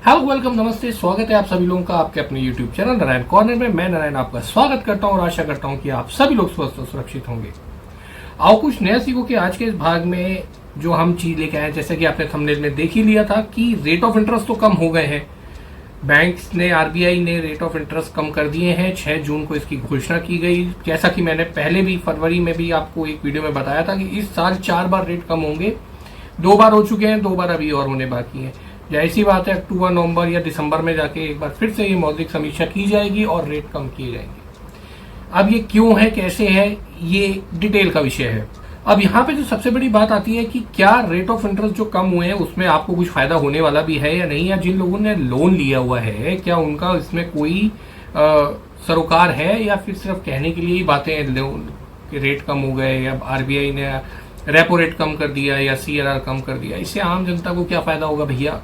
Hello welcome नमस्ते, स्वागत है आप सभी लोगों का आपके अपने यूट्यूब चैनल नारायण कॉर्नर में। मैं नारायण आपका स्वागत करता हूं और आशा करता हूं कि आप सभी लोग स्वस्थ और सुरक्षित होंगे। आओ कुछ नया सीखो कि आज के इस भाग में जो हम चीज लेके आए, जैसे कि आपने थंबनेल में देख ही लिया था कि रेट ऑफ इंटरेस्ट तो कम हो गए हैं। बैंक्स ने, आरबीआई ने रेट ऑफ इंटरेस्ट कम कर दिए हैं। 6 जून को इसकी घोषणा की गई। जैसा कि मैंने पहले भी फरवरी में भी आपको एक वीडियो में बताया था कि इस साल 4 बार रेट कम होंगे। 2 बार हो चुके हैं, 2 बार अभी और होने बाकी हैं। ऐसी बात है, अक्टूबर, नवंबर या दिसंबर में जाके एक बार फिर से ये मौद्रिक समीक्षा की जाएगी और रेट कम किए जाएंगे। अब ये क्यों है, कैसे है, ये डिटेल का विषय है। अब यहाँ पे जो सबसे बड़ी बात आती है कि क्या रेट ऑफ इंटरेस्ट जो कम हुए हैं उसमें आपको कुछ फायदा होने वाला भी है या नहीं, या जिन लोगों ने लोन लिया हुआ है क्या उनका इसमें कोई सरोकार है, या फिर सिर्फ कहने के लिए ही बातें, लोन के रेट कम हो गए या आरबीआई ने रेपो रेट कम कर दिया या सीआरआर कम कर दिया, इससे आम जनता को क्या फायदा होगा भैया,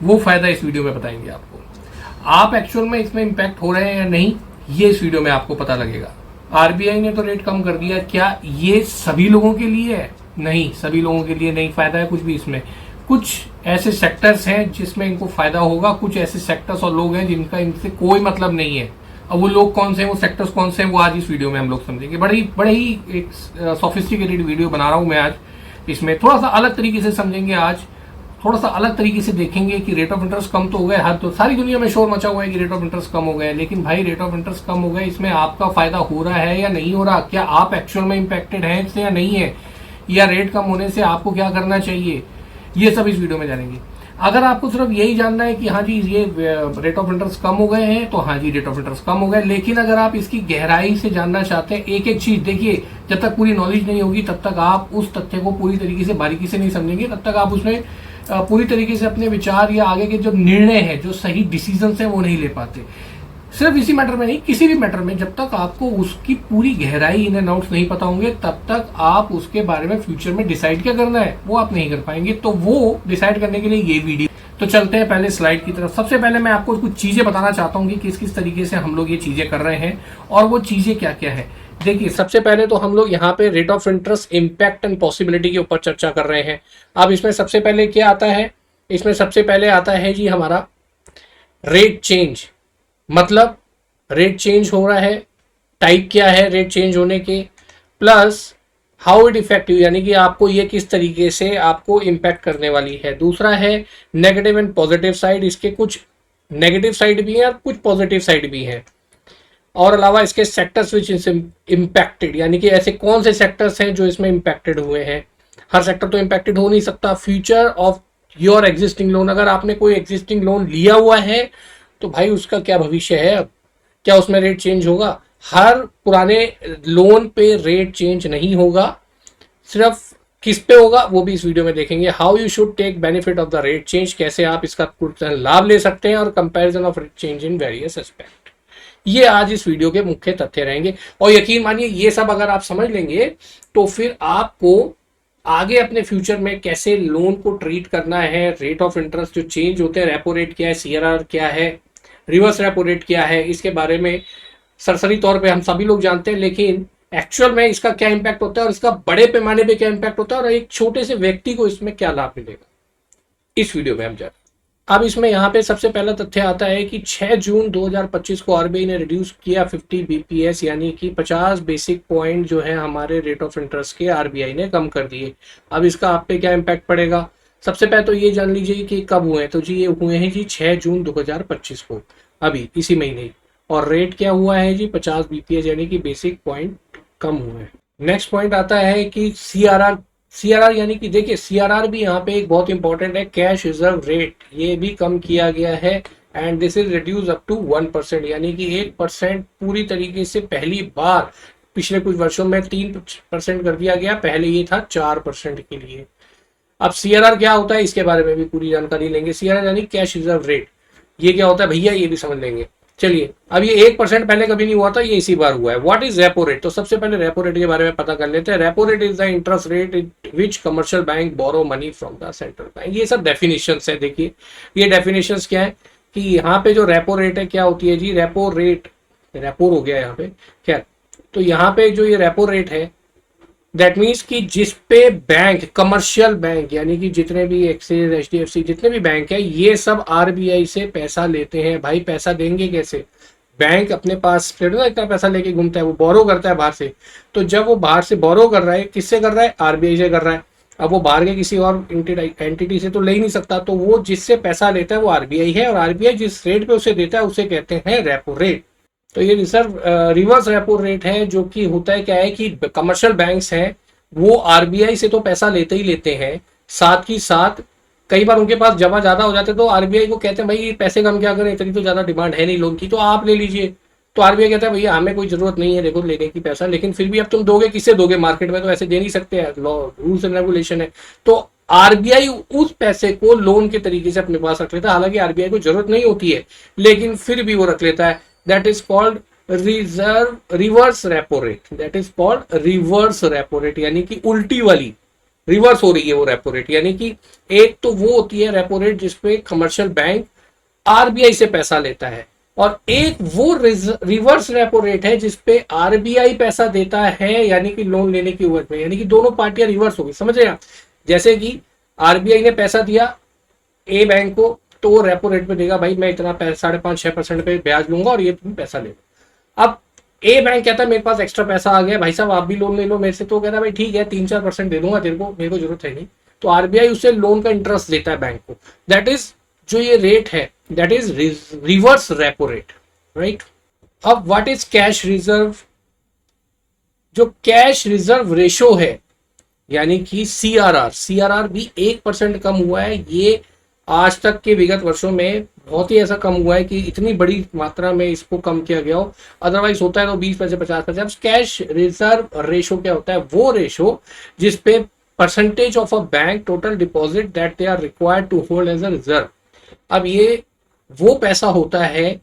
वो फायदा इस वीडियो में बताएंगे आपको। आप एक्चुअल में इसमें इंपैक्ट हो रहे हैं या नहीं, ये इस वीडियो में आपको पता लगेगा। आरबीआई ने तो रेट कम कर दिया, क्या ये सभी लोगों के लिए है? नहीं, सभी लोगों के लिए नहीं फायदा है कुछ भी इसमें। कुछ ऐसे सेक्टर्स हैं जिसमें इनको फायदा होगा, कुछ ऐसे सेक्टर्स और लोग हैं जिनका इनसे कोई मतलब नहीं है। अब वो लोग कौन से हैं, वो सेक्टर्स कौन से हैं, वो आज इस वीडियो में हम लोग समझेंगे। बड़े ही एक सोफिस्टिकेटेड वीडियो बना रहा हूं मैं आज। इसमें थोड़ा सा अलग तरीके से समझेंगे, आज थोड़ा सा अलग तरीके से देखेंगे कि रेट ऑफ इंटरेस्ट कम तो हो गए। हर तो सारी दुनिया में शोर मचा हुआ है कि रेट ऑफ इंटरेस्ट कम हो गए, लेकिन भाई रेट ऑफ इंटरेस्ट कम हो गए, इसमें आपका फायदा हो रहा है या नहीं हो रहा? क्या आप एक्चुअल में इंपैक्टेड हैं इससे या नहीं है, या रेट कम होने से आपको क्या करना चाहिए, ये सब इस वीडियो में जानेंगे। अगर आपको सिर्फ यही जानना है कि हाँ जी ये रेट ऑफ इंटरेस्ट कम हो गए हैं, तो हाँ जी रेट ऑफ इंटरेस्ट कम हो गए। लेकिन अगर आप इसकी गहराई से जानना चाहते हैं, एक एक चीज देखिए, जब तक पूरी नॉलेज नहीं होगी तब तक आप उस तथ्य को पूरी तरीके से बारीकी से नहीं समझेंगे, तब तक आप उसमें पूरी तरीके से अपने विचार या आगे के जो निर्णय हैं, जो सही डिसीजन है, वो नहीं ले पाते। सिर्फ इसी मैटर में नहीं, किसी भी मैटर में जब तक आपको उसकी पूरी गहराई, इन एंड आउट्स नहीं पता होंगे, तब तक आप उसके बारे में फ्यूचर में डिसाइड क्या करना है वो आप नहीं कर पाएंगे। तो वो डिसाइड करने के लिए ये वीडियो। तो चलते हैं पहले स्लाइड की तरफ। सबसे पहले मैं आपको कुछ चीजें बताना चाहता हूँ कि किस किस तरीके से हम लोग ये चीजें कर रहे हैं और वो चीजें क्या क्या है। देखिए, सबसे पहले तो हम लोग यहाँ पे rate of interest impact and possibility के ऊपर चर्चा कर रहे हैं। अब इसमें सबसे पहले क्या आता है? इसमें सबसे पहले आता है जी हमारा रेट चेंज। मतलब रेट चेंज हो रहा है, टाइप क्या है रेट चेंज होने के, प्लस हाउ इट इफेक्टिव, यानी कि आपको ये किस तरीके से आपको इम्पैक्ट करने वाली है। दूसरा है नेगेटिव एंड पॉजिटिव साइड। इसके कुछ नेगेटिव साइड भी हैं और कुछ पॉजिटिव साइड भी हैं। और अलावा इसके सेक्टर्स विच इज इम्पैक्टेड, यानी कि ऐसे कौन से सेक्टर्स हैं जो इसमें इम्पैक्टेड हुए हैं। हर सेक्टर तो इम्पैक्टेड हो नहीं सकता। Future of your existing loan, अगर आपने कोई एग्जिस्टिंग लोन लिया हुआ है तो भाई उसका क्या भविष्य है, अब क्या उसमें रेट चेंज होगा? हर पुराने लोन पे रेट चेंज नहीं होगा, सिर्फ किस पे होगा वो भी इस वीडियो में देखेंगे। How you should take benefit of the rate change, कैसे आप इसका पूर्ण लाभ ले सकते हैं, और comparison of rate change in various aspect. ये आज इस वीडियो के मुख्य तथ्य रहेंगे। और यकीन मानिए ये सब अगर आप समझ लेंगे तो फिर आपको आगे अपने फ्यूचर में कैसे लोन को ट्रीट करना है, रेट ऑफ इंटरेस्ट जो चेंज होते हैं, रेपो रेट क्या है, सीआरआर क्या है, रिवर्स रेपो रेट क्या है, इसके बारे में सरसरी तौर पे हम सभी लोग जानते हैं, लेकिन एक्चुअल में इसका क्या इंपैक्ट होता है और इसका बड़े पैमाने पे क्या इंपैक्ट होता है और एक छोटे से व्यक्ति को इसमें क्या लाभ मिलेगा, इस वीडियो में हम जानेंगे। अब इसमें यहाँ पे सबसे पहला तथ्य आता है कि 6 जून 2025 को आरबीआई ने रिड्यूस किया 50 बीपीएस, यानी कि 50 बेसिक पॉइंट जो है हमारे रेट ऑफ इंटरेस्ट के आरबीआई ने कम कर दिए। अब इसका आप पे क्या इंपैक्ट पड़ेगा? सबसे पहले तो ये जान लीजिए कि कब हुए हैं। तो जी ये हुए हैं जी 6 जून 2025 को, अभी इसी महीने। और रेट क्या हुआ है जी? 50 बीपीएस, यानी कि बेसिक पॉइंट कम हुए हैं। नेक्स्ट पॉइंट आता है कि सीआरआर यानी कि देखिए सीआरआर भी यहाँ पे एक बहुत इंपॉर्टेंट है, कैश रिजर्व रेट, ये भी कम किया गया है। And this is reduce up to 1%, यानी कि 1% पूरी तरीके से पहली बार पिछले कुछ वर्षों में 3% कर दिया गया, पहले ये था 4% के लिए। अब सीआरआर क्या होता है इसके बारे में भी पूरी जानकारी लेंगे। सीआरआर यानी कैश रिजर्व रेट, ये क्या होता है भैया ये भी समझ लेंगे। चलिए, अब ये 1% पहले कभी नहीं हुआ था, ये इसी बार हुआ है। What is repo rate? तो सबसे पहले रेपो रेट के बारे में पता कर लेते हैं। Repo rate is the interest rate which commercial bank borrow money from the central bank. ये सब डेफिनेशंस है। देखिए ये डेफिनेशंस क्या है कि यहाँ पे जो रेपो रेट है क्या होती है जी? रेपो रेट, रेपो हो गया यहाँ पे, खैर, तो यहाँ पे जो ये रेपो रेट है दैट मीन्स कि जिस पे बैंक, कमर्शियल बैंक यानी कि जितने भी एक्सिस, एचडीएफसी, जितने भी बैंक है, ये सब आरबीआई से पैसा लेते हैं। भाई पैसा देंगे कैसे? बैंक अपने पास ना इतना पैसा लेके घूमता है, वो बोरो करता है बाहर से। तो जब वो बाहर से बोरो कर रहा है, किससे कर रहा है? आरबीआई से कर रहा है। अब वो बाहर के किसी और एंटिटी से तो ले ही नहीं सकता, तो वो जिससे पैसा लेता है वो आरबीआई है, और आरबीआई जिस रेट पे उसे देता है उसे कहते हैं रेपो रेट। तो ये रिवर्स रेपो रेट है, जो कि होता है क्या है कि कमर्शियल बैंक्स हैं वो आरबीआई से तो पैसा लेते ही लेते हैं, साथ ही साथ कई बार उनके पास जमा ज्यादा हो जाते हैं तो आरबीआई को कहते हैं भाई पैसे कम क्या करें, इतनी तो ज्यादा डिमांड है नहीं लोन की, तो आप ले लीजिए। तो आरबीआई कहता है भैया हमें कोई जरूरत नहीं है देखो लेने की पैसा, लेकिन फिर भी अब तुम दोगे किससे दोगे? मार्केट में तो ऐसे दे नहीं सकते, लॉ रूल्स एंड रेगुलेशन है। तो आरबीआई उस पैसे को लोन के तरीके से अपने पास रख लेता है, हालांकि आरबीआई को जरूरत नहीं होती है, लेकिन फिर भी वो रख लेता है। That is called reverse repo rate. That is called reverse repo rate, यानी कि उल्टी वाली, रिवर्स हो रही है वो रेपो रेट। यानी कि एक तो वो होती है रेपो रेट जिसपे कमर्शियल बैंक आरबीआई से पैसा लेता है, और एक वो रिवर्स रेपो रेट है जिसपे आरबीआई पैसा देता है, यानी कि लोन लेने की उम्र में, यानी कि दोनों पार्टियां रिवर्स हो गई, समझ रहे आप? जैसे कि आरबीआई ने पैसा दिया ए बैंक को, तो वो रेपो रेट पे देगा भाई मैं इतना 5.5-6% पे ब्याज लूंगा और ये तुम पैसा ले लो। अब ए बैंक कहता है मेरे पास एक्स्ट्रा पैसा आ गया भाई साहब आप भी लोन ले लो मेरे से, तो कहता है भाई ठीक है 3-4% दे दूंगा तेरे को, मेरे को जरूरत है नहीं। तो आरबीआई उसे लोन का इंटरेस्ट देता है बैंक को। दैट इज जो ये रेट है, that is reverse repo rate, right? अब व्हाट इज कैश रिजर्व? जो कैश रिजर्व रेशो है, यानी कि सीआरआर भी 1% कम हुआ है। ये आज तक के विगत वर्षों में बहुत ही ऐसा कम हुआ है कि इतनी बड़ी मात्रा में इसको कम किया गया हो, अदरवाइज होता है तो 20% 50%। अब कैश रिजर्व रेशो क्या होता है? वो रेशो जिसपे percentage of a bank total deposit that they are required to hold as a reserve. अब ये वो पैसा होता है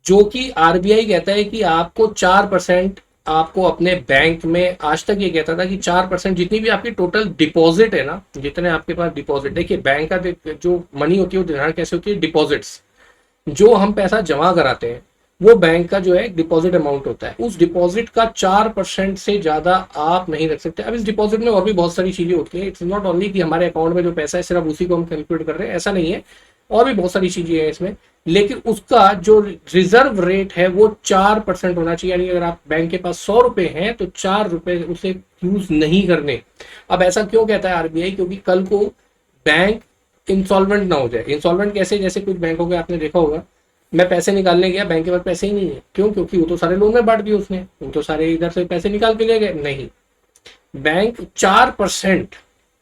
जो कि आरबीआई कहता है कि आपको 4% आपको अपने बैंक में, आज तक ये कहता था कि 4% जितनी भी आपकी टोटल डिपॉजिट है ना, जितने आपके पास डिपॉजिट, देखिए बैंक का जो मनी होती है वो निर्धारण कैसे होती है? डिपॉजिट्स, जो हम पैसा जमा कराते हैं वो बैंक का जो है डिपॉजिट अमाउंट होता है, उस डिपॉजिट का 4% से ज्यादा आप नहीं रख सकते। अब इस डिपॉजिट में और भी बहुत सारी चीजें होती है, इट्स नॉट ओनली कि हमारे अकाउंट में जो पैसा है सिर्फ उसी को हम कैलकुलेट कर रहे हैं, ऐसा नहीं है, और भी बहुत सारी चीजें हैं इसमें। लेकिन उसका जो रिजर्व रेट है वो 4% होना चाहिए, यानी अगर आप बैंक के पास 100 रुपए हैं तो 4 रुपए उसे यूज नहीं करने। अब ऐसा क्यों कहता है आरबीआई? क्योंकि कल को बैंक इंसॉल्वेंट ना हो जाए। इंसॉल्वेंट कैसे? जैसे कुछ बैंकों के आपने देखा होगा, मैं पैसे निकालने गया, बैंक के पास पैसे ही नहीं है, क्यों? क्योंकि वो तो सारे लोन में बांट दिए उसने, वो तो सारे इधर से पैसे निकाल के ले गए। नहीं, बैंक 4%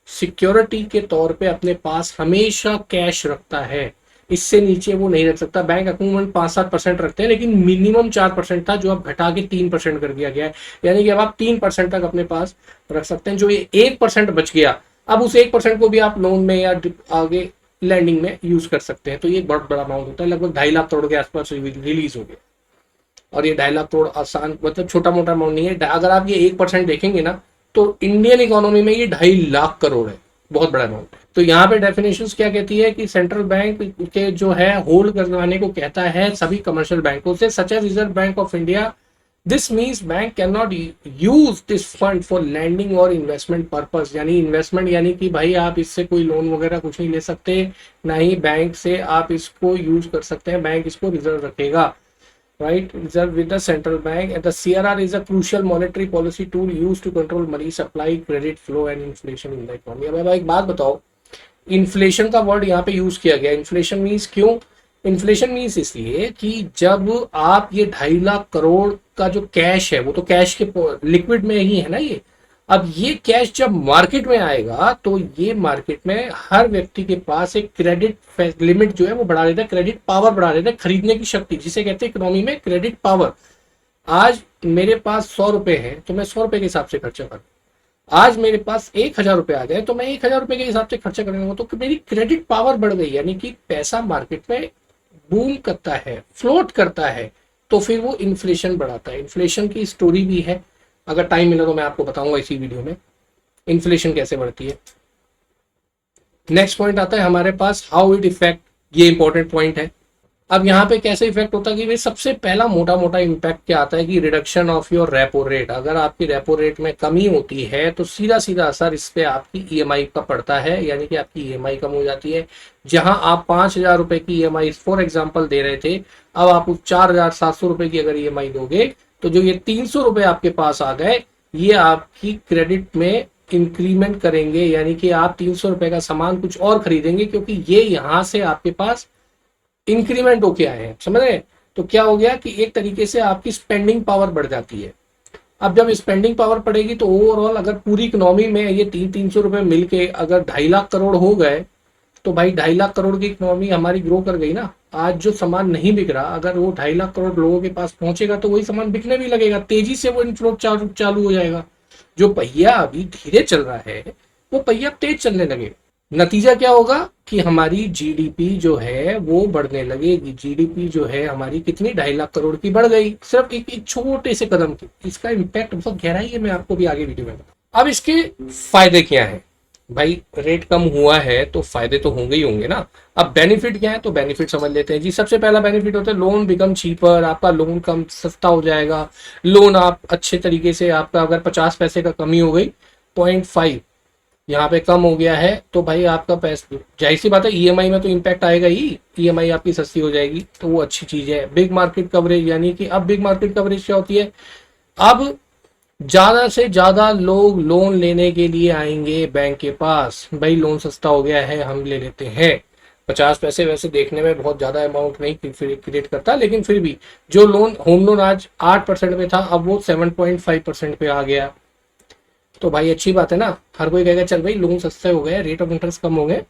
सिक्योरिटी के तौर पे अपने पास हमेशा कैश रखता है, इससे नीचे वो नहीं रख सकता। बैंक अमूमन 5-7% रखते हैं, लेकिन मिनिमम 4% था, जो अब घटा के 3% कर दिया गया है। यानी कि अब आप 3% तक अपने पास रख सकते हैं। जो ये 1% बच गया, अब उस 1% को भी आप लोन में या आगे लैंडिंग में यूज कर सकते हैं। तो ये एक बहुत बड़ा अमाउंट होता है, लगभग 2.5 लाख करोड़ के आसपास रिलीज हो गया। और ये 2.5 लाख करोड़ आसान, मतलब छोटा मोटा अमाउंट नहीं है। अगर आप ये 1% देखेंगे ना, तो इंडियन इकोनॉमी में ये 2.5 लाख करोड़ है, बहुत बड़ा अमाउंट है। तो यहाँ पे डेफिनेशंस क्या कहती है कि सेंट्रल बैंक के जो है होल्ड करवाने को कहता है सभी कमर्शियल बैंकों से, such as Reserve Bank of India. This means bank can not use this fund for lending और इन्वेस्टमेंट पर्पस, यानी इन्वेस्टमेंट यानी कि भाई आप इससे कोई लोन वगैरह कुछ नहीं ले सकते, ना ही बैंक से आप इसको यूज कर सकते हैं, बैंक इसको रिजर्व रखेगा। Right, reserve with the central bank, and the CRR is a crucial monetary policy tool used to control money supply, credit flow and inflation in the economy। अब एक बात बताओ, इन्फ्लेशन का वर्ड यहाँ पे use किया गया। इन्फ्लेशन मीन्स क्यों? इन्फ्लेशन मीन्स इसलिए कि जब आप ये 2.5 लाख करोड़ का जो कैश है, वो तो कैश के लिक्विड में ही है ना ये, अब ये कैश जब मार्केट में आएगा तो ये मार्केट में हर व्यक्ति के पास एक क्रेडिट लिमिट जो है वो बढ़ा देता है, क्रेडिट पावर बढ़ा देता है, खरीदने की शक्ति, जिसे कहते हैं इकोनॉमी में क्रेडिट पावर। आज मेरे पास 100 रुपए है तो मैं 100 रुपए के हिसाब से खर्चा करूँ, आज मेरे पास 1,000 रुपए आ जाए तो मैं 1,000 रुपए के हिसाब से खर्चा करूंगा, तो मेरी क्रेडिट पावर बढ़ गई, यानी कि पैसा मार्केट में बूम करता है, फ्लोट करता है, तो फिर वो इन्फ्लेशन बढ़ाता है। इन्फ्लेशन की स्टोरी भी है, अगर टाइम मिला तो मैं आपको बताऊंगा इसी वीडियो में इन्फ्लेशन कैसे बढ़ती है। नेक्स्ट पॉइंट आता है हमारे पास हाउ इट इफेक्ट, ये इंपॉर्टेंट पॉइंट है। अब यहाँ पे कैसे इफेक्ट होता है कि भाई सबसे पहला मोटा मोटा इम्पैक्ट क्या आता है कि reduction of your repo rate. अगर आपकी रेपो रेट में कमी होती है तो सीधा सीधा असर इस पे आपकी ईएमआई का पड़ता है, यानी कि आपकी ईएमआई कम हो जाती है। जहां आप 5,000 रुपए की ईएमआई फॉर एग्जाम्पल दे रहे थे, अब आप उस 4,700 रुपए की अगर ईएमआई दोगे तो जो ये 300 रुपए आपके पास आ गए, ये आपकी क्रेडिट में इंक्रीमेंट करेंगे, यानी कि आप 300 रुपए का सामान कुछ और खरीदेंगे क्योंकि ये यहां से आपके पास इंक्रीमेंट होके आए हैं, समझ रहे हैं। तो क्या हो गया कि एक तरीके से आपकी स्पेंडिंग पावर बढ़ जाती है। अब जब स्पेंडिंग पावर पड़ेगी तो ओवरऑल अगर पूरी इकोनॉमी में ये 300 रुपए मिलके अगर 2.5 लाख करोड़ हो गए तो भाई 2.5 लाख करोड़ की इकोनॉमी हमारी ग्रो कर गई ना। आज जो सामान नहीं बिक रहा, अगर वो 2.5 लाख करोड़ लोगों के पास पहुंचेगा तो वही सामान बिकने भी लगेगा, तेजी से वो इनफ्लो चालू हो जाएगा। जो पहिया अभी धीरे चल रहा है वो पहिया तेज चलने लगेगा। नतीजा क्या होगा कि हमारी जीडीपी जो है वो बढ़ने लगेगी। जीडीपी जो है हमारी कितनी 2.5 लाख करोड़ की बढ़ गई, सिर्फ एक छोटे से कदम की। इसका इम्पैक्ट बहुत गहरा है, मैं आपको भी आगे वीडियो में बताऊं। अब इसके फायदे क्या है भाई, रेट कम हुआ है तो फायदे तो होंगे ही होंगे ना। अब बेनिफिट क्या है तो बेनिफिट समझ लेते हैं जी। सबसे पहला बेनिफिट होता है लोन बिकम चीपर, आपका लोन कम सस्ता हो जाएगा। लोन आप अच्छे तरीके से, आपका अगर 50 पैसे का कमी हो गई 0.5 यहाँ पे कम हो गया है तो भाई आपका पैसा, जाहिर सी बात है ईएमआई में तो इम्पैक्ट आएगा ही, ईएमआई आपकी सस्ती हो जाएगी तो वो अच्छी चीज है। बिग मार्केट कवरेज, यानी कि अब बिग मार्केट कवरेज क्या होती है, अब ज्यादा से ज्यादा लोग लोन लेने के लिए आएंगे बैंक के पास। भाई लोन सस्ता हो गया है, हम ले लेते हैं। 50 पैसे वैसे देखने में बहुत ज्यादा अमाउंट नहीं क्रिएट करता, लेकिन फिर भी जो लोन, होम लोन आज 8% पे था, अब वो 7.5% पे आ गया। तो भाई अच्छी बात है ना। हर कोई कहेगा चल भाई लोन सस्ते हो गए, रेट ऑफ इंटरेस्ट कम हो गए,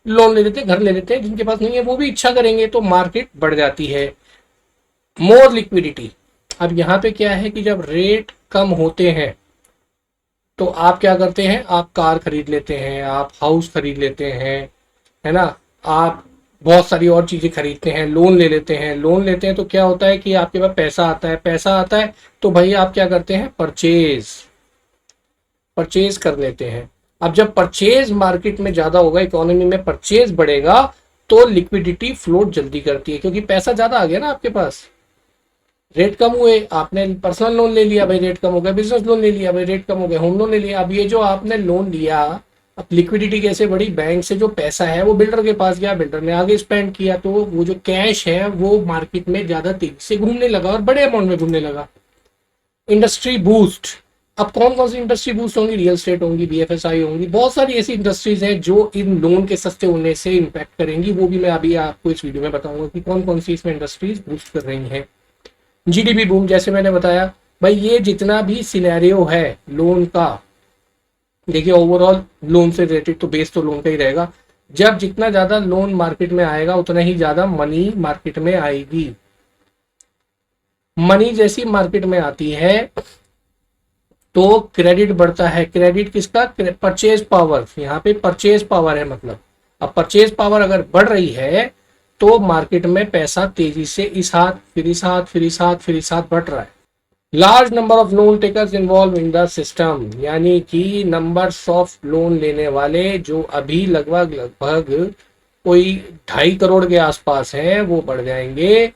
लोन ले लेते हैं, घर ले लेते हैं। जिनके पास नहीं है वो भी इच्छा करेंगे तो मार्केट बढ़ जाती है। मोर लिक्विडिटी। अब यहाँ पे क्या है कि जब रेट कम होते हैं तो आप क्या करते हैं, आप कार खरीद लेते हैं, आप हाउस खरीद लेते हैं, है ना, आप बहुत सारी और चीजें खरीदते हैं, लोन ले लेते हैं। लोन लेते हैं तो क्या होता है कि आपके पास पैसा आता है, पैसा आता है तो भाई आप क्या करते हैं, परचेज कर लेते हैं। अब जब परचेज मार्केट में ज्यादा होगा, इकोनॉमी में परचेज बढ़ेगा तो लिक्विडिटी फ्लोट जल्दी करती है, क्योंकि पैसा ज्यादा आ गया ना आपके पास। रेट कम हुए, आपने पर्सनल लोन ले लिया, भाई रेट कम हो गया, बिजनेस लोन ले लिया, भाई रेट कम हो गया, होम लोन ले लिया। अब ये जो आपने लोन लिया, अब लिक्विडिटी कैसे बढ़ी, बैंक से जो पैसा है वो बिल्डर के पास गया, बिल्डर ने आगे स्पेंड किया, तो वो जो कैश है वो मार्केट में ज्यादा तेजी से घूमने लगा और बड़े अमाउंट में घूमने लगा। Industry boost. अब कौन कौन सी इंडस्ट्री बूस्ट होंगी, रियल स्टेट होंगी, बीएफएसआई होंगी, बहुत सारी ऐसी इंडस्ट्रीज हैं जो इन लोन के सस्ते होने से इम्पैक्ट करेंगी। वो भी मैं अभी आपको इस वीडियो में बताऊंगा कि कौन कौन सी इसमें इंडस्ट्रीज बूस्ट कर रही हैं। जीडीपी बूम, जैसे मैंने बताया भाई, ये जितना भी सिनेरियो है लोन का, देखिए ओवरऑल लोन से रिलेटेड तो बेस तो लोन का ही रहेगा। जब जितना ज्यादा लोन मार्केट में आएगा उतना ही ज्यादा मनी मार्केट में आएगी। मनी जैसी मार्केट में आती है तो क्रेडिट बढ़ता है। क्रेडिट किसका, परचेज पावर। यहाँ पे परचेज पावर है, मतलब अब परचेज पावर अगर बढ़ रही है तो मार्केट में पैसा तेजी से इस हाथ फिर इस हाथ फिर इस हाथ फिर इस हाथ बढ़ रहा है। Large number of loan takers involve in the system, यानी कि नंबर्स ऑफ लोन लेने वाले जो अभी लगभग कोई 2.5 करोड़ के आसपास हैं, वो बढ़ जाएंगे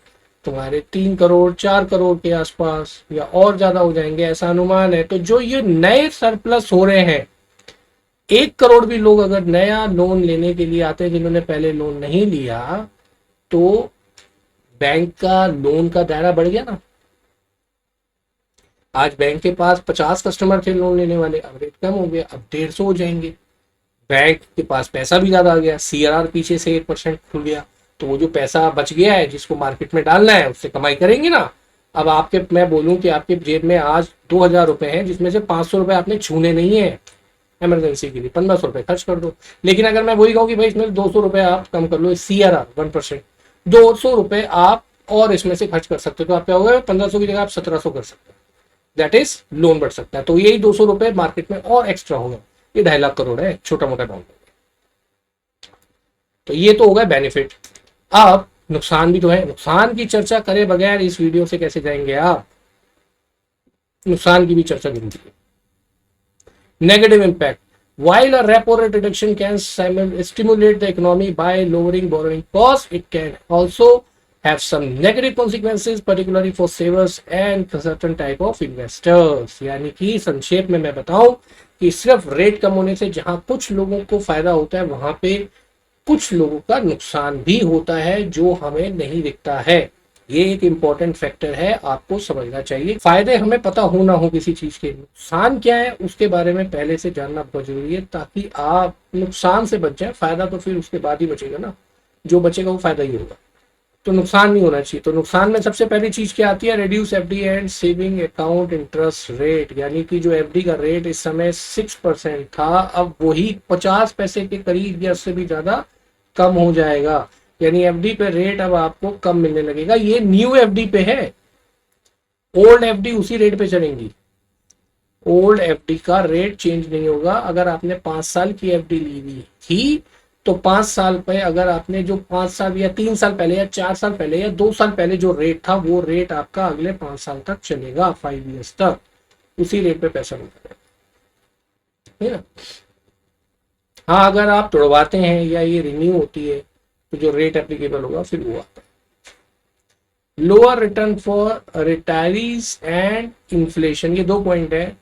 तुम्हारे 3 करोड़ 4 करोड़ के आसपास, या और ज्यादा हो जाएंगे ऐसा अनुमान है। तो जो ये नए सरप्लस हो रहे हैं, 1 करोड़ भी लोग अगर नया लोन लेने के लिए आते हैं जिन्होंने पहले लोन नहीं लिया, तो बैंक का लोन का दायरा बढ़ गया ना। आज बैंक के पास 50 कस्टमर थे लोन लेने वाले, अब रेट कम हो गया, अब 150 हो जाएंगे। बैंक के पास पैसा भी ज्यादा आ गया, सीआरआर पीछे से 1% खुल गया, तो वो जो पैसा बच गया है जिसको मार्केट में डालना है उससे कमाई करेंगे ना। अब आपके, मैं बोलूं कि आपके जेब में आज 2,000 रुपए हैं, जिसमें से 500 रुपए आपने छूने नहीं है इमरजेंसी के लिए, 1500 रुपए खर्च कर दो। लेकिन अगर मैं वही कहूँ कि भाई इसमें 200 रुपए आप कम कर लो, सीआरआर 1%, 200 रुपए आप और इसमें से खर्च कर सकते हो, तो आप क्या होगा, 1500 की जगह आप 1700 कर सकते हो। दैट इज लोन बढ़ सकता है। तो यही 200 रुपए मार्केट में और एक्स्ट्रा होगा। ये 2.5 लाख करोड़ है, छोटा मोटा अमाउंट। तो ये तो होगा बेनिफिट। अब नुकसान भी तो है। नुकसान की चर्चा करे बगैर इस वीडियो से कैसे जाएंगे आप, नुकसान की भी चर्चा जरूरी है। Negative impact. While a repo rate reduction can stimulate the economy by lowering borrowing costs, it can also have some negative consequences particularly for savers and certain type of investors। यानी कि संक्षेप में मैं बताऊं कि सिर्फ रेट कम होने से जहां कुछ लोगों को फायदा होता है वहां पे कुछ लोगों का नुकसान भी होता है जो हमें नहीं दिखता है। ये एक इंपॉर्टेंट फैक्टर है, आपको समझना चाहिए। फायदे हमें पता हो ना हो किसी चीज के, नुकसान क्या है उसके बारे में पहले से जानना बहुत जरूरी है ताकि आप नुकसान से बच जाए। फायदा तो फिर उसके बाद ही बचेगा ना, जो बचेगा वो फायदा ही होगा, तो नुकसान नहीं होना चाहिए। तो नुकसान में सबसे पहली चीज क्या आती है, reduce FD and saving account interest rate. यानी कि जो एफडी का रेट इस समय 6% था, अब वही 50 पैसे के करीब या उससे भी ज्यादा कम हो जाएगा। यानी एफडी पे रेट अब आपको कम मिलने लगेगा। ये न्यू एफडी पे है, ओल्ड एफडी उसी रेट पे चलेंगी। ओल्ड एफडी का रेट चेंज नहीं होगा। अगर आपने 5 साल की एफडी ली हुई थी तो 5 साल पे अगर आपने जो 5 साल या 3 साल पहले या 4 साल पहले या 2 साल पहले जो रेट था वो रेट आपका अगले 5 साल तक चलेगा, 5 ईयर्स तक उसी रेट पे पैसा मिलेगा, है ना। हाँ, अगर आप तोड़वाते हैं या ये रिन्यू होती है तो जो रेट एप्लीकेबल होगा फिर वो आता है। Lower return for retirees and inflation, ये 2 पॉइंट है।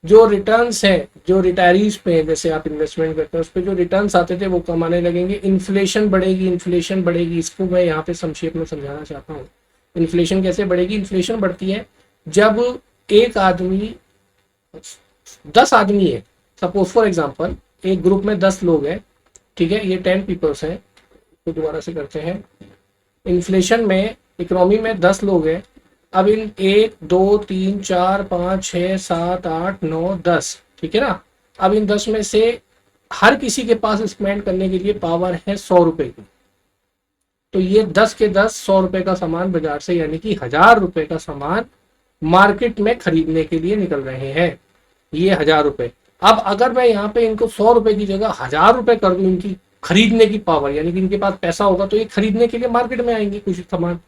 जो रिटर्न्स है जो रिटायरीज पे जैसे आप इन्वेस्टमेंट करते हैं उस पर जो रिटर्न्स आते थे वो कम आने लगेंगे। इन्फ्लेशन बढ़ेगी, इन्फ्लेशन बढ़ेगी, इसको मैं यहाँ पे संक्षेप में समझाना चाहता हूँ। इन्फ्लेशन कैसे बढ़ेगी? इन्फ्लेशन बढ़ती है जब एक आदमी 10 आदमी है, सपोज फॉर एग्जांपल एक ग्रुप में 10 लोग हैं, ठीक है, ये 10 पीपल्स हैं। तो दोबारा से करते हैं। इन्फ्लेशन में इकोनॉमी में 10 लोग हैं, अब इन 1 2 3 4 5 6 7 8 9 10, ठीक है ना। अब इन 10 में से हर किसी के पास स्पेंड करने के लिए पावर है 100 रुपए की। तो ये 10 के 10 100 रुपए का सामान बाजार से यानी कि 1000 रुपए का सामान मार्केट में खरीदने के लिए निकल रहे हैं, ये 1000 रुपए। अब अगर मैं यहाँ पे इनको 100 रुपए की जगह 1000 रुपए कर दूं, इनकी खरीदने की पावर यानी कि इनके पास पैसा होगा तो ये खरीदने के लिए मार्केट में आएंगे कुछ सामान,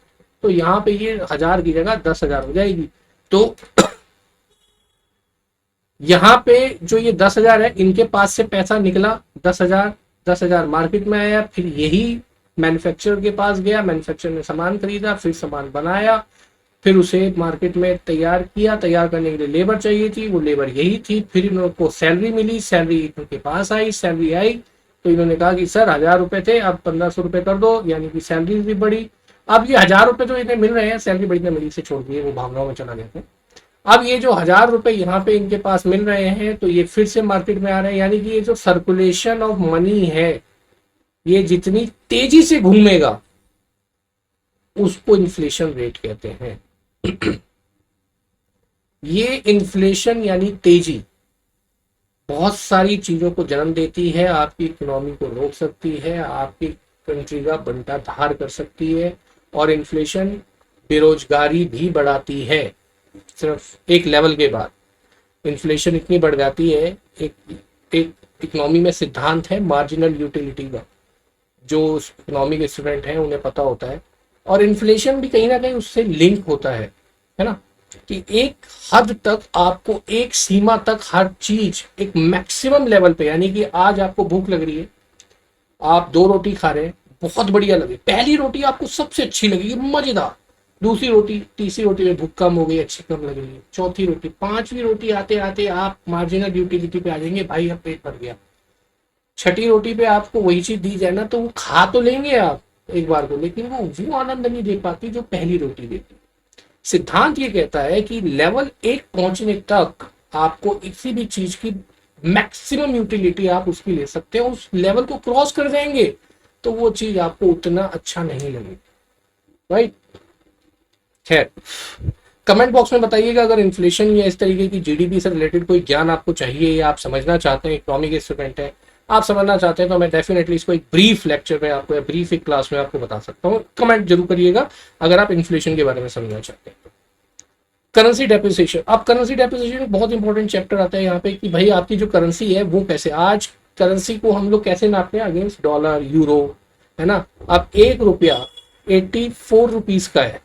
तो यहाँ पे ये 1000 की जगह 10,000 हो जाएगी। तो यहाँ पे जो ये 10,000 है इनके पास से पैसा निकला 10,000 मार्केट में आया, फिर यही मैन्युफैक्चरर के पास गया, मैन्युफैक्चरर ने सामान खरीदा, फिर सामान बनाया, फिर उसे मार्केट में तैयार किया। तैयार करने के लिए लेबर चाहिए थी, वो लेबर यही थी। फिर इनको सैलरी मिली, सैलरी इनके पास आई, सैलरी आई तो इन्होंने कहा कि सर 1000 रुपए थे अब 1500 रुपए कर दो, यानी कि सैलरी भी बढ़ी। अब ये 1000 रुपए जो इन्हें मिल रहे हैं, सैलरी बड़ी ने मिली से छोड़ दिए, वो भावनाओं में चला गया था। अब ये जो 1000 रुपए यहाँ पे इनके पास मिल रहे हैं तो ये फिर से मार्केट में आ रहे हैं, यानी कि ये जो सर्कुलेशन ऑफ मनी है ये जितनी तेजी से घूमेगा उसको इन्फ्लेशन रेट कहते हैं। ये इन्फ्लेशन यानी तेजी बहुत सारी चीजों को जन्म देती है, आपकी इकोनॉमी को रोक सकती है, आपकी कंट्री का बंटा धार कर सकती है। और इन्फ्लेशन बेरोजगारी भी बढ़ाती है। सिर्फ एक लेवल के बाद इन्फ्लेशन इतनी बढ़ जाती है, एक इकोनॉमी में सिद्धांत है मार्जिनल यूटिलिटी का, जो इकोनॉमी के स्टूडेंट हैं उन्हें पता होता है। और इन्फ्लेशन भी कहीं ना कहीं उससे लिंक होता है ना, कि एक हद तक आपको एक सीमा तक हर चीज एक मैक्सिमम लेवल पे, यानी कि आज आपको भूख लग रही है, आप 2 रोटी खा रहे हैं, बहुत बढ़िया लगे, पहली रोटी आपको सबसे अच्छी लगेगी, मजेदार, दूसरी रोटी तीसरी रोटी में भूख कम हो गई, अच्छी कम लग रही है, चौथी रोटी, 5वीं रोटी आते आते आप मार्जिनल यूटिलिटी पे आ जाएंगे, भाई अब पेट भर गया। छठी रोटी पे आपको वही चीज दी जाए ना तो वो खा तो लेंगे आप एक बार को, लेकिन वो आनंद नहीं दे पाती जो पहली रोटी देती। सिद्धांत ये कहता है कि लेवल 1 पहुंचने तक आपको किसी भी चीज की मैक्सिमम यूटिलिटी आप उसकी ले सकते हैं, उस लेवल को क्रॉस कर जाएंगे तो वो चीज आपको उतना अच्छा नहीं लगेगी, राइट। खैर, कमेंट बॉक्स में बताइएगा अगर इन्फ्लेशन या इस तरीके की जीडीपी से रिलेटेड कोई ज्ञान आपको चाहिए या आप समझना चाहते हैं, इकोनॉमी के स्टूडेंट हैं, आप समझना चाहते हैं तो मैं डेफिनेटली इसको एक ब्रीफ लेक्चर में आपको या ब्रीफ एक क्लास में आपको बता सकता हूँ। कमेंट जरूर करिएगा अगर आप इन्फ्लेशन के बारे में समझना चाहते हैं। करेंसी डेप्रिसिएशन, अब करेंसी डेप्रिसिएशन बहुत इंपॉर्टेंट चैप्टर आता है यहाँ पे कि भाई आपकी जो करेंसी है वो कैसे, आज करेंसी को हम लोग कैसे नापते हैं अगेंस्ट डॉलर यूरो, है ना। अब 1 रुपया 84 रुपीज का है,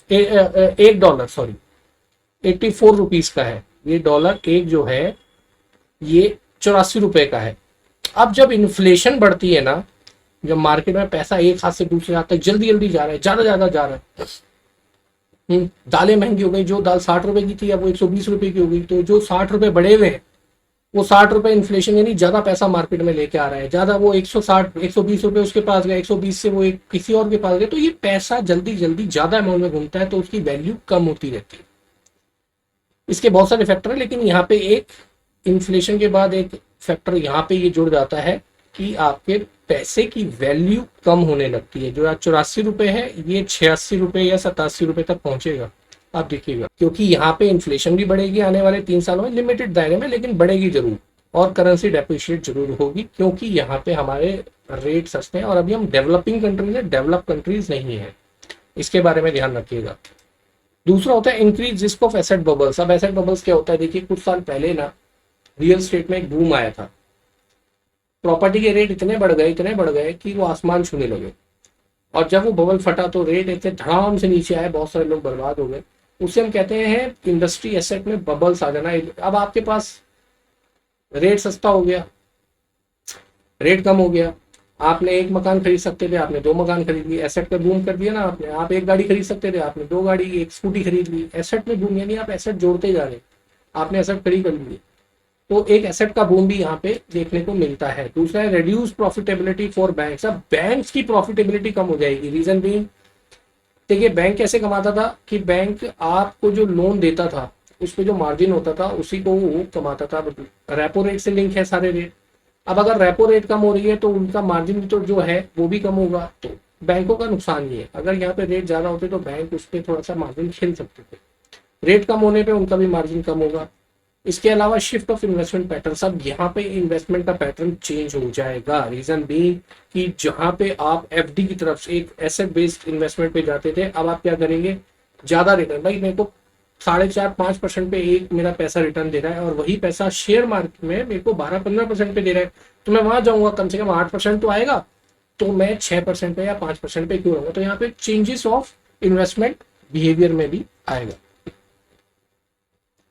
1 डॉलर सॉरी 84 रुपीज का है, ये डॉलर 1 जो है ये 84 रुपए का है। अब जब इन्फ्लेशन बढ़ती है ना, जब मार्केट में पैसा एक हाथ से दूसरे हाथ तक जल्दी जल्दी जा रहा है, ज्यादा ज्यादा जा रहा है। दालें महंगी हो गई, जो दाल 60 रुपए की थी अब वो 120 रुपए की हो गई, तो जो 60 रुपए बढ़े हुए हैं वो 60 रुपए इन्फ्लेशन यानी ज्यादा पैसा मार्केट में लेके आ रहा है, ज्यादा वो 160 120 रुपए उसके पास गया, 120 से वो एक किसी और के पास गया, तो ये पैसा जल्दी जल्दी ज्यादा अमाउंट में घूमता है तो उसकी वैल्यू कम होती रहती है। इसके बहुत सारे फैक्टर है, लेकिन यहाँ पे एक इन्फ्लेशन के बाद एक फैक्टर यहाँ पे ये जुड़ जाता है कि आपके पैसे की वैल्यू कम होने लगती है। जो आज 84 रुपए है ये 86 रुपए या 87 रुपए तक पहुंचेगा, आप देखिएगा, क्योंकि यहाँ पे इन्फ्लेशन भी बढ़ेगी आने वाले 3 सालों में, लिमिटेड दायरे में लेकिन बढ़ेगी जरूर, और करेंसी डेप्रिशिएट जरूर होगी, क्योंकि यहाँ पे हमारे रेट सस्ते हैं और अभी हम डेवलपिंग कंट्रीज है, डेवलप कंट्रीज नहीं है, इसके बारे में ध्यान रखिएगा। दूसरा होता है increase risk of asset bubbles. अब एसेट बबल्स क्या होता है, देखिए कुछ साल पहले ना रियल स्टेट में एक बूम आया था, प्रॉपर्टी के रेट इतने बढ़ गए कि वो आसमान छूने लगे, और जब वो बबल फटा तो रेट इतने धड़ाम से नीचे आए, बहुत सारे लोग बर्बाद हो गए। उसे हम कहते हैं इंडस्ट्री एसेट में बबल्स आ जाना। अब आपके पास रेट सस्ता हो गया, रेट कम हो गया, आपने एक मकान खरीद सकते थे, आपने 2 मकान खरीद लिए, एसेट पे बूम कर दिया ना आपने। आप एक गाड़ी खरीद सकते थे, आपने 2 गाड़ी, एक स्कूटी खरीद ली, एसेट में बूम, यानी आप एसेट जोड़ते जा रहे, आपने एसेट खरीद कर लिए, तो एक एसेट का बूम भी यहाँ पे देखने को मिलता है। दूसरा है रिड्यूस प्रॉफिटेबिलिटी फॉर बैंक्स। अब बैंक्स की प्रॉफिटेबिलिटी कम हो जाएगी, रीजन भी देखिए बैंक कैसे कमाता था कि बैंक आपको जो लोन देता था उस पर जो मार्जिन होता था उसी को वो कमाता था, रेपो रेट से लिंक है सारे रेट। अब अगर रेपो रेट कम हो रही है तो उनका मार्जिन तो जो है वो भी कम होगा, तो बैंकों का नुकसान ये है। अगर यहाँ पे रेट ज्यादा होते तो बैंक उस पर थोड़ा सा मार्जिन खेल सकते थे, रेट कम होने पे उनका भी मार्जिन कम होगा। इसके अलावा शिफ्ट ऑफ इन्वेस्टमेंट पैटर्न, सब यहाँ पे इन्वेस्टमेंट का पैटर्न चेंज हो जाएगा। रीजन भी कि जहां पे आप एफडी की तरफ से एक एसेट बेस्ड इन्वेस्टमेंट पे जाते थे, अब आप क्या करेंगे, ज्यादा रिटर्न, भाई मेरे को 4.5-5% पे एक मेरा पैसा रिटर्न दे रहा है और वही पैसा शेयर मार्केट में मेरे को 12-15% पे दे रहा है, तो मैं वहां जाऊंगा, कम से कम 8% तो आएगा, तो मैं 6% पे या 5% पे क्यों रहूंगा। तो यहाँ पे चेंजेस ऑफ इन्वेस्टमेंट बिहेवियर में भी आएगा।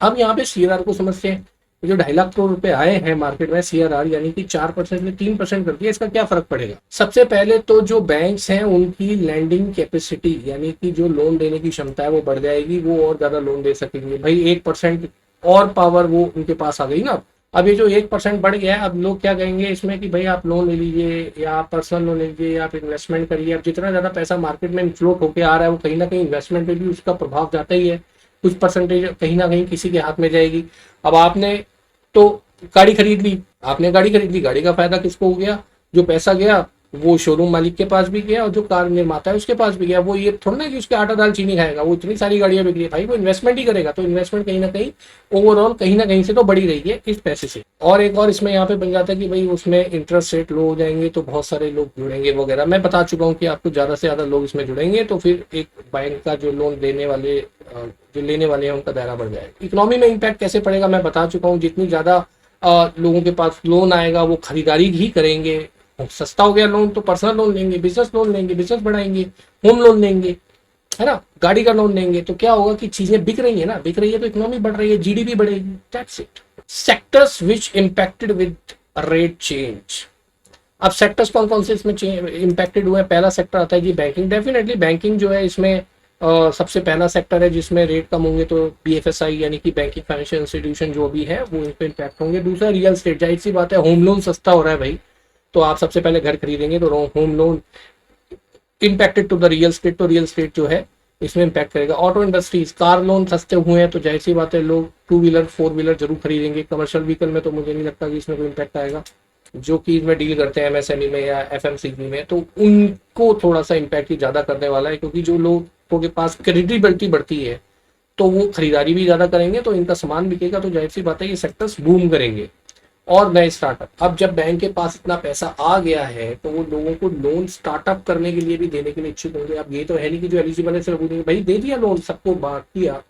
अब यहाँ पे सीआरआर को समझते हैं, जो 2.5 लाख करोड़ रुपए आए हैं मार्केट में, सीआरआर यानी कि 4% में 3% कर दिया, इसका क्या फर्क पड़ेगा। सबसे पहले तो जो बैंक्स हैं उनकी लैंडिंग कैपेसिटी यानी कि जो लोन देने की क्षमता है वो बढ़ जाएगी, वो और ज्यादा लोन दे सकेंगे। भाई 1% और पावर वो उनके पास आ गई ना। अब ये जो 1% बढ़ गया है, अब लोग क्या कहेंगे इसमें कि भाई आप लोन ले लीजिए या आप पर्सनल लोन ले लीजिए या आप इन्वेस्टमेंट करिए। अब जितना ज्यादा पैसा मार्केट में इन्फ्लोट होकर आ रहा है वो कहीं ना कहीं इन्वेस्टमेंट पे भी उसका प्रभाव जाता ही है, कुछ परसेंटेज कहीं ना कहीं किसी के हाथ में जाएगी। अब आपने तो गाड़ी खरीद ली, आपने गाड़ी खरीद ली, गाड़ी का फायदा किसको हो गया, जो पैसा गया वो शोरूम मालिक के पास भी गया और जो कार निर्माता है उसके पास भी गया। वो ये थोड़ा ना कि उसके आटा दाल चीनी खाएगा, वो इतनी सारी गाड़ियां बिक रही है, भाई वो इन्वेस्टमेंट ही करेगा, तो इन्वेस्टमेंट कहीं ना कहीं ओवरऑल कहीं ना कहीं से तो बढ़ी रही है इस पैसे से। और एक और इसमें यहाँ पे बन जाता है कि भाई उसमें इंटरेस्ट रेट लो हो जाएंगे तो बहुत सारे लोग जुड़ेंगे वगैरह। मैं बता चुका हूँ कि आपको ज्यादा से ज्यादा लोग इसमें जुड़ेंगे तो फिर एक बैंक का जो लोन देने वाले जो लेने वाले हैं उनका दायरा बढ़ जाएगा। इकोनॉमी में इम्पैक्ट कैसे पड़ेगा मैं बता चुका हूँ, जितनी ज्यादा लोगों के पास लोन आएगा वो खरीदारी ही करेंगे। सस्ता हो गया लोन तो पर्सनल लोन लेंगे, बिजनेस लोन लेंगे, बिजनेस बढ़ाएंगे, होम लोन लेंगे, है ना, गाड़ी का लोन लेंगे, तो क्या होगा कि चीजें बिक रही है ना, बिक रही है तो इकोनॉमी बढ़ रही है, जीडीपी बढ़ेगी, that's it. Sectors which impacted with rate change. अब सेक्टर्स कौन कौन से इसमें इम्पैक्टेड हुए हैं। पहला सेक्टर आता है जी बैंकिंग। डेफिनेटली बैंकिंग जो है इसमें सबसे पहला सेक्टर है जिसमें रेट कम होंगे तो बीएफएसआई यानी कि बैंकिंग फाइनेंशियल इंस्टीट्यूशन जो भी है वो इन पे इम्पैक्ट होंगे। दूसरा रियल स्टेट, जाहिर सी बात है होम लोन सस्ता हो रहा है भाई, तो आप सबसे पहले घर खरीदेंगे तो home loan impacted to the real estate, तो रियल स्टेट जो है इसमें इम्पैक्ट करेगा। ऑटो इंडस्ट्रीज, कार लोन सस्ते हुए हैं तो जाहिर सी बात है लोग 2 व्हीलर 4 व्हीलर जरूर खरीदेंगे। कमर्शियल व्हीकल में तो मुझे नहीं लगता कि इसमें कोई इम्पैक्ट आएगा, जो कि इसमें डील करते हैं एमएसएमई में या एफएमसीजी में, तो उनको थोड़ा सा इम्पैक्ट ही ज्यादा करने वाला है, क्योंकि जो लोगों के पास क्रेडिबिलिटी बढ़ती है तो वो खरीदारी भी ज्यादा करेंगे तो इनका सामान बिकेगा, तो जाहिर सी बात है ये सेक्टर्स बूम करेंगे। और नए स्टार्टअप, अब जब बैंक के पास इतना पैसा आ गया है तो वो लोगों को लोन स्टार्टअप करने के लिए भी देने के लिए इच्छुक होंगे। अब ये तो है नहीं कि जो एलिजिबल है सिर्फ बोलेंगे भाई दे दिया लोन, सबको बांट दिया।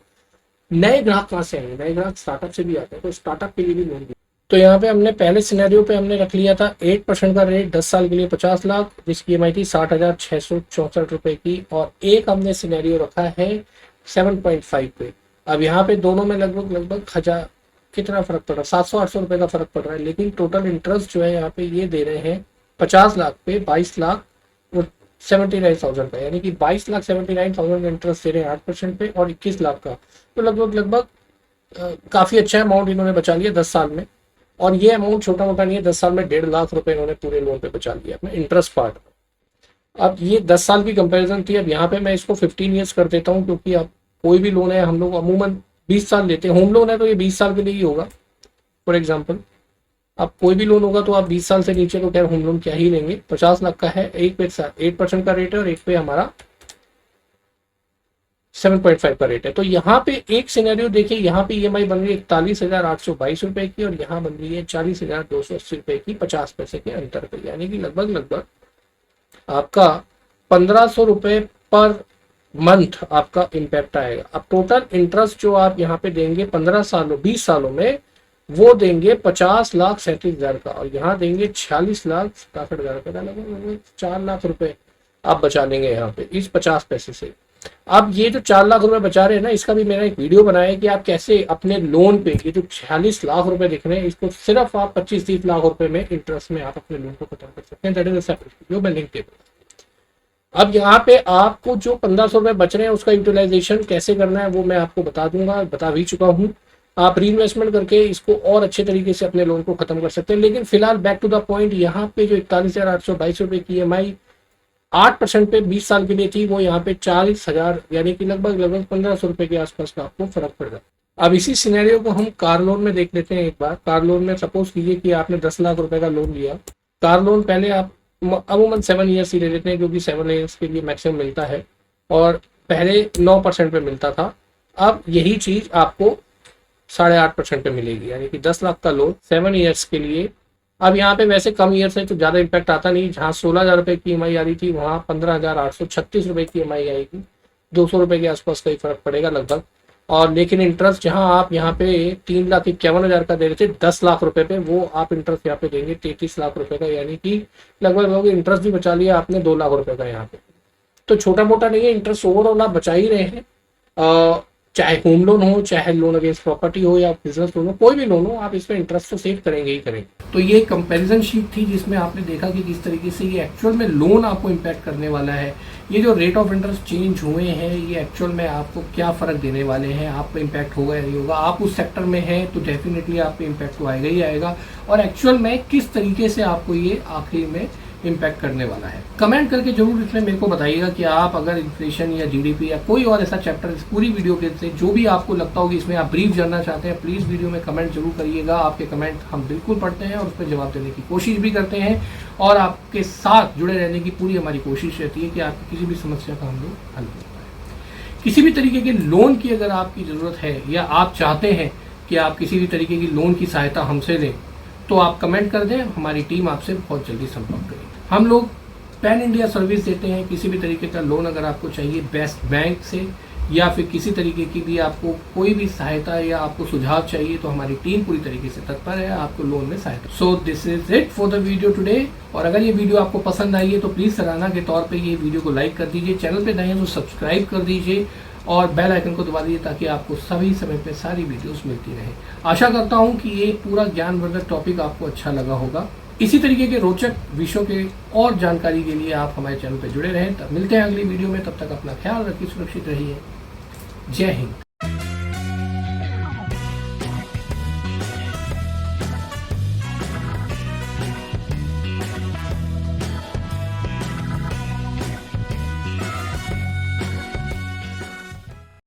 नए ग्राहक कहाँ से आएंगे, नए ग्राहक स्टार्टअप से भी आते हैं, तो स्टार्टअप के लिए भी लोन। तो यहाँ पे हमने पहले सिनेरियो पे हमने रख लिया था 8% का रेट 10 साल के लिए 50 लाख, जिसकी EMI थी 60,664 रुपए की, और एक हमने सिनेरियो रखा है 7.5 पे। अब यहाँ पे दोनों में लगभग हजार कितना फर्क पड़ रहा है, 700-800 रुपए का फर्क पड़ रहा है, लेकिन टोटल इंटरेस्ट जो है यहाँ पे ये दे रहे हैं 50 लाख पे 22 लाख 79,000 का, यानी कि 22,79,000 का इंटरेस्ट दे रहे हैं 8% पे, और 21 लाख का, तो लगभग काफ़ी अच्छा अमाउंट इन्होंने बचा लिया 10 साल में। और ये अमाउंट छोटा मोटा नहीं है, 10 साल में 1.5 लाख रुपए इन्होंने पूरे लोन पे बचा लिया अपने इंटरेस्ट पार्ट। अब ये 10 साल की कंपैरिजन थी। अब यहाँ पे मैं इसको 15 ईयर्स कर देता हूँ, क्योंकि अब कोई भी लोन है हम लोग अमूमन 20 साल लेते हैं। होम लोन है तो ये 20 साल के लिए ही होगा फॉर एग्जाम्पल। अब कोई भी लोन होगा तो आप 20 साल से नीचे तो खैर होम लोन क्या ही लेंगे। 50 लाख का है, एक पे 8% का रेट है और एक पे हमारा 7.5 का रेट है। तो यहाँ पे एक सिनेरियो देखिए, यहाँ पे ईएमआई बन रही है 41,822 रुपए की, और यहाँ बन रही है 40,280 रुपए की 50 पैसे के अंतर पे, यानी कि लगभग आपका 1,500 रुपए पर मंथ आपका इम्पैक्ट आएगा। अब टोटल इंटरेस्ट जो आप यहाँ पे देंगे 20 सालों में, वो देंगे 50,37,000 का, और यहाँ देंगे 46,67,000 का, लगभग 4 लाख रुपए आप बचा लेंगे यहाँ पे इस 50 पैसे से। अब ये जो 4 लाख रुपए बचा रहे हैं ना, इसका भी मैंने एक वीडियो बनाया है कि आप कैसे अपने लोन पे ये जो 46 लाख रुपए दिख रहे हैं, इसको सिर्फ आप 25-30 लाख रुपए में इंटरेस्ट में आप अपने लोन को खत्म कर सकते हैं। That is a separate video, मैं लिंक टेबल। अब यहाँ पे आपको जो 1,500 रुपए बच रहे हैं उसका यूटिलाइजेशन कैसे करना है वो मैं आपको बता भी चुका हूँ। आप री इन्वेस्टमेंट करके इसको और अच्छे तरीके से अपने लोन को खत्म कर सकते हैं। लेकिन फिलहाल बैक टू द पॉइंट, यहाँ पे जो 41,822 रुपए की EMI 8% पे 20 साल के लिए थी, वो यहाँ पे 40,000 यानी कि लगभग 1,500 रुपए के आसपास का आपको फर्क पड़ रहा है। अब इसी सिनेरियो को हम कार लोन में देख लेते हैं एक बार। कार लोन में सपोज कीजिए कि आपने 10 लाख रुपए का लोन लिया। कार लोन पहले आप अमूमन 7 ईयर्स ही ले लेते हैं, क्योंकि 7 ईयर्स के लिए मैक्सिमम मिलता है, और पहले 9% पे मिलता था। अब यही चीज आपको 8.5% पे मिलेगी, यानी कि 10 लाख का लोन 7 ईयर्स के लिए। अब यहाँ पे वैसे कम ईयर्स है तो ज़्यादा इम्पैक्ट आता नहीं। जहाँ 16,000 रुपये की EMI आ रही थी, वहाँ 15,836 रुपये की EMI आएगी। 200 रुपये के आसपास का ही फर्क पड़ेगा लगभग। और लेकिन इंटरेस्ट जहाँ आप यहाँ पे 3,51,000 का दे रहे थे 10 लाख रुपए पे, वो आप इंटरेस्ट यहाँ पे देंगे 33 लाख रुपए का, यानी कि लगभग इंटरेस्ट भी बचा लिया आपने 2 लाख रुपए का यहाँ पे। तो छोटा मोटा नहीं है, इंटरेस्ट ओवरऑल आप बचा ही रहे हैं। चाहे होम लोन हो, चाहे लोन अगेंस्ट प्रॉपर्टी हो, या बिजनेस लोन हो, कोई भी लोन हो, आप इसमें इंटरेस्ट तो सेव करेंगे ही करेंगे। तो ये कंपैरिजन शीट थी जिसमें आपने देखा कि किस तरीके से ये एक्चुअल में लोन आपको इम्पैक्ट करने वाला है। ये जो रेट ऑफ इंटरेस्ट चेंज हुए हैं, ये एक्चुअल में आपको क्या फर्क देने वाले हैं, आपको इम्पैक्ट होगा या नहीं होगा। आप उस सेक्टर में हैं तो डेफिनेटली आपको इम्पैक्ट तो आएगा ही आएगा, और एक्चुअल में किस तरीके से आपको ये आखिर में इम्पैक्ट करने वाला है। कमेंट करके जरूर इसमें मेरे को बताइएगा कि आप अगर इन्फ्लेशन या GDP या कोई और ऐसा चैप्टर इस पूरी वीडियो के से जो भी आपको लगता होगा इसमें आप ब्रीफ जानना चाहते हैं, प्लीज़ वीडियो में कमेंट जरूर करिएगा। आपके कमेंट हम बिल्कुल पढ़ते हैं और उस पर जवाब देने की कोशिश भी करते हैं, और आपके साथ जुड़े रहने की पूरी हमारी कोशिश रहती है कि आपकी किसी भी समस्या का हम लोग हल कर पाए। किसी भी तरीके के लोन की अगर आपकी ज़रूरत है, या आप चाहते हैं कि आप किसी भी तरीके की लोन की सहायता हमसे लें, तो आप कमेंट कर दें, हमारी टीम आपसे बहुत जल्दी संपर्क करेगी। हम लोग पैन इंडिया सर्विस देते हैं। किसी भी तरीके का लोन अगर आपको चाहिए बेस्ट बैंक से, या फिर किसी तरीके की भी आपको कोई भी सहायता या आपको सुझाव चाहिए, तो हमारी टीम पूरी तरीके से तत्पर है आपको लोन में सहायता। So this is it for the video today. और अगर ये वीडियो आपको पसंद आई है तो प्लीज़ सराहना के तौर पे ये वीडियो को लाइक कर दीजिए, चैनल पे नए हैं तो सब्सक्राइब कर दीजिए, और बेल आइकन को दबा दीजिए ताकि आपको सभी समय पे सारी वीडियोस मिलती रहे। आशा करता हूँ कि ये पूरा ज्ञानवर्धक टॉपिक आपको अच्छा लगा होगा। इसी तरीके के रोचक विषयों के और जानकारी के लिए आप हमारे चैनल पर जुड़े रहें। तब मिलते हैं अगली वीडियो में, तब तक अपना ख्याल रखिए, सुरक्षित रहिए। जय हिंद।